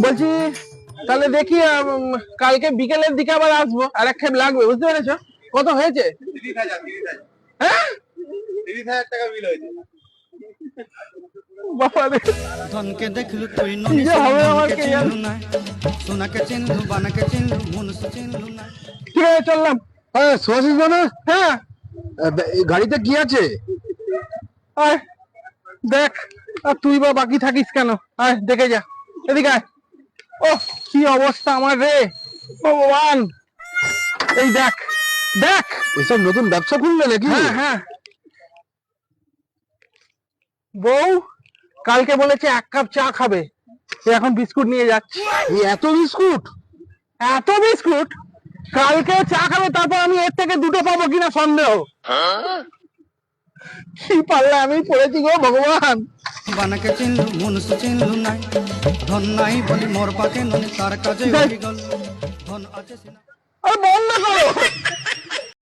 বলছি তাহলে দেখি কালকে বিকেলের দিকে আবার আসবো, আর এক খেপ লাগবে, বুঝতে পেরেছো? কত হয়েছে? 30,000 হ্যাঁ 30,000 টাকা বিল হয়েছে। বাবা রে, ধনকে দেখলু তুই কি যে হবে আমার কে জানে। চিনলু না, সোনাকে চিনলু বানাকে চিনলু মনুষ্য চিনলু না। ঠিক আছে চললাম। হ্যাঁ সুভাষিস না। হ্যাঁ এই গাড়িতে কি আছে? আয় দেখ, আর তুই বা বাকি থাকিস কেন? আয় দেখে যা, এদিকে আয়। ও কি অবস্থা আমার রে ভগবান, এই দেখ দেখ। এসব নতুন ব্যবসা খুললে নাকি? হ্যাঁ হ্যাঁ, বউ কালকে বলেছে 1 কাপ চা খাবে, এ এখন বিস্কুট নিয়ে যাচ্ছে। এই এত বিস্কুট? এত বিস্কুট? কালকে চা খাবে, তারপর আমি এর থেকে 2টো পাবো কিনা সন্দেহ। কি পারলে আমি পড়েছি গো ভগবান। বানাকে চিনলু মনুষ্য চিনলু নাই, ধন নাই বলি মোর পাকে ননি তার কাজে হয়ে গেল। ধন আছে সিনা আরে বন্ধ করো।